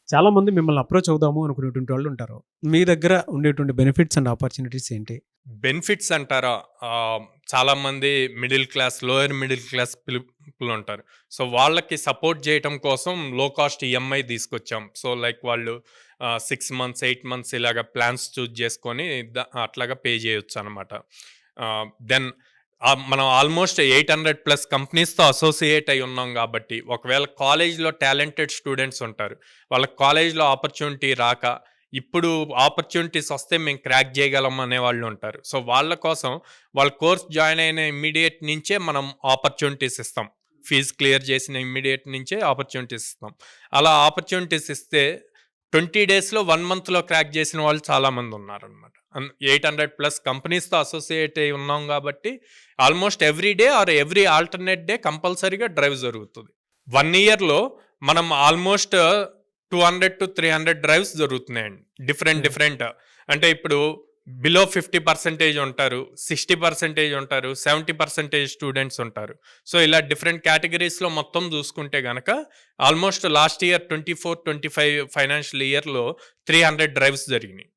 చాలామంది మిమ్మల్ని అప్రోచ్ అవుదాము అనుకునేటువంటి వాళ్ళుంటారు. మీ దగ్గర ఉండేటువంటి బెనిఫిట్స్ అండ్ ఆపర్చునిటీస్ ఏంటి? బెనిఫిట్స్ అంటారా? చాలామంది middle class, lower middle class పీపులుంటారు. సో, వాళ్ళకి సపోర్ట్ జేయటం కోసం లో కాస్ట్ ఈఎంఐ తీసుకొచ్చాం. సో, లైక్ వాళ్ళు 6 మంత్స్, 8 మంత్స్ ఇలాగ ప్లాన్స్ చూజ్ చేసుకొని అట్లాగా పే చేయొచ్చనమాట. దెన్ మనం ఆల్మోస్ట్ 800+ కంపెనీస్‌తో అసోసియేట్ అయ్యి ఉన్నాం గాబట్టి, ఒకవేళ కాలేజ్‌లో టాలెంటెడ్ స్టూడెంట్స్ ఉంటారు. వాళ్ళకి కాలేజ్‌లో ఆపర్చునిటీ రాక ఇప్పుడు ఆపర్చునిటీస్ వస్తే మేము క్రాక్ చేయగలం అనేవాళ్ళు ఉంటారు. సో, వాళ్ళ కోసం వాళ్ళ కోర్స్ జాయిన్ అయిన ఇమ్మీడియేట్ నుంచే మనం ఆపర్చునిటీస్ ఇస్తాం. ఫీజ్ క్లియర్ చేసిన ఇమ్మీడియేట్ నుంచే ఆపర్చునిటీస్ ఇస్తాం. అలా ఆపర్చునిటీస్ ఇస్తే 20 డేస్‌లో 1 మంత్‌లో క్రాక్ చేసిన వాళ్ళు చాలామంది ఉన్నారనమాట. 800+ కంపెనీస్‌తో అసోసియేట్ అయ్యి ఉన్నాం కాబట్టి almost every day or every alternate day కంపల్సరీగా డ్రైవ్ జరుగుతది. 1 ఇయర్‌లో మనం ఆల్మోస్ట్ 200-300 డ్రైవ్స్ జరుగుతున్నాయండి. ఓకే. డిఫరెంట్ అంటే ఇప్పుడు బిలో 50% ఉంటారు. 60% ఉంటారు. 70% స్టూడెంట్స్ ఉంటారు. సో, ఇలా డిఫరెంట్ కేటగరీస్‌లో మొత్తం చూసుకుంటే గనక ఆల్మోస్ట్ లాస్ట్ ఇయర్ 24, 25 ఫైనాన్షియల్ ఇయర్‌లో 300 డ్రైవ్స్ జరిగినాయి.